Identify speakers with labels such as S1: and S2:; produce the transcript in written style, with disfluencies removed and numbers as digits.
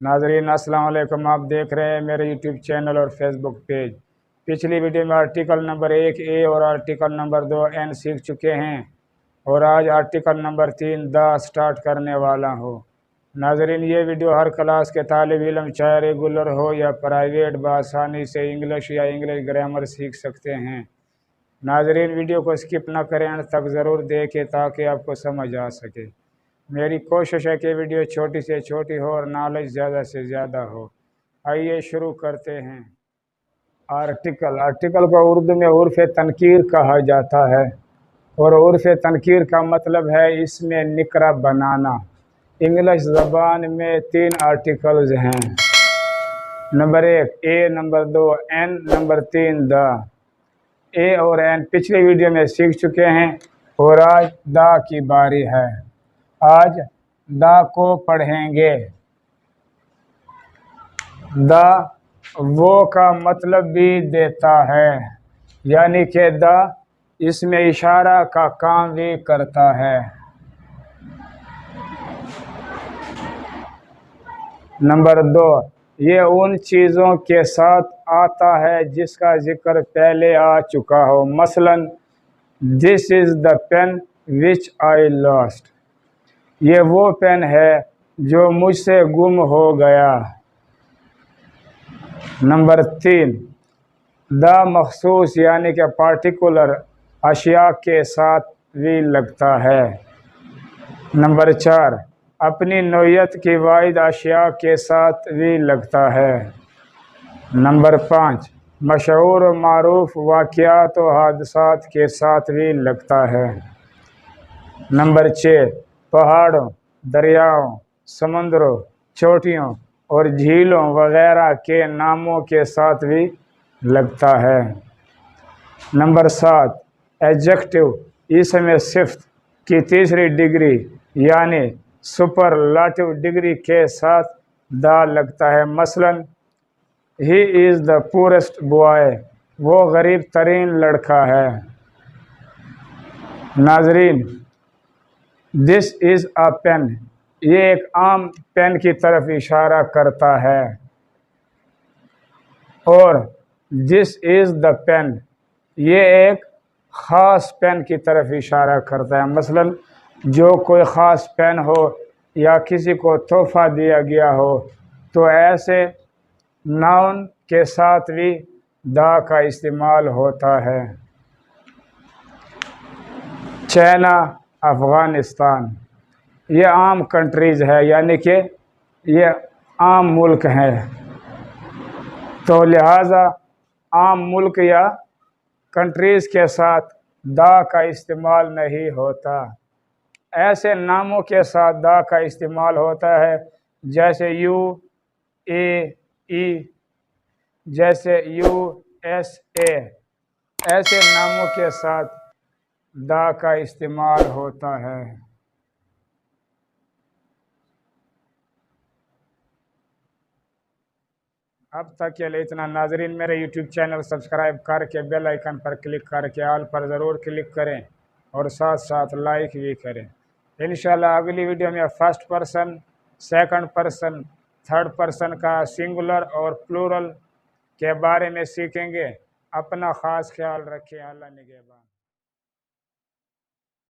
S1: नाजरीन अस्सलाम वालेकुम। आप देख रहे हैं मेरे यूट्यूब चैनल और फेसबुक पेज। पिछली वीडियो में आर्टिकल नंबर 1A और आर्टिकल नंबर 2N सीख चुके हैं और आज आर्टिकल नंबर 3 द स्टार्ट करने वाला हूँ। नाजरीन, ये वीडियो हर क्लास के तालिब इल्म चाहे रेगुलर हो या प्राइवेट बआसानी से इंग्लिश या इंग्लिश ग्रामर सीख सकते हैं। नाजरीन, वीडियो को स्किप ना करें, अंत तक ज़रूर देखें ताकि आपको समझ आ सके। मेरी कोशिश है कि वीडियो छोटी से छोटी हो और नॉलेज ज़्यादा से ज़्यादा हो। आइए शुरू करते हैं। आर्टिकल को उर्दू में उर्फ़ तनकीर कहा जाता है और उर्फ़ तनकीर का मतलब है इसमें निकरा बनाना। इंग्लिश ज़बान में 3 आर्टिकल्स हैं, number 1 a, number 2 an, number 3 the. A और एन पिछली वीडियो में सीख चुके हैं और आज द की बारी है। आज द को पढ़ेंगे। द वो का मतलब भी देता है, यानी कि द इसमें इशारा का काम भी करता है। नंबर 2, ये उन चीज़ों के साथ आता है जिसका जिक्र पहले आ चुका हो। मसलन this is the pen which I lost. ये वो पेन है जो मुझसे गुम हो गया। नंबर 3, द मखसूस यानी कि पार्टिकुलर अशिया के साथ भी लगता है। नंबर 4, अपनी नौयत की वाहिद अशिया के साथ भी लगता है। नंबर 5, मशहूर और मारूफ वाक़यात और हादसात के साथ भी लगता है। नंबर 6, पहाड़ों, दरियाओं, समुद्रों, चोटियों और झीलों वगैरह के नामों के साथ भी लगता है। नंबर 7, एडजेक्टिव इसमें सिफ्त की तीसरी डिग्री यानी सुपरलाटिव डिग्री के साथ द लगता है। मसलन he is the poorest boy, वो गरीब तरीन लड़का है। नाजरीन, दिस इज़ अ पेन, ये एक आम पेन की तरफ इशारा करता है और दिस इज़ द पेन ये एक ख़ास पेन की तरफ इशारा करता है। मसलन जो कोई ख़ास पेन हो या किसी को तोहफ़ा दिया गया हो तो ऐसे नाउन के साथ भी द का इस्तेमाल होता है। चाइना, अफ़गानिस्तान ये आम कंट्रीज़ है, यानी कि ये आम मुल्क हैं, तो लिहाजा आम मुल्क या कंट्रीज़ के साथ द का इस्तेमाल नहीं होता। ऐसे नामों के साथ द का इस्तेमाल होता है जैसे UAE, जैसे USA। ऐसे नामों के साथ द का इस्तेमाल होता है। अब तक के लिए इतना। नाजरीन, मेरे यूट्यूब चैनल सब्सक्राइब करके बेल आइकन पर क्लिक करके ऑल पर ज़रूर क्लिक करें और साथ साथ लाइक भी करें। इंशाल्लाह अगली वीडियो में first person, second person, third person का सिंगुलर और प्लूरल के बारे में सीखेंगे। अपना ख़ास ख्याल रखें। अल्लाह निगहबान।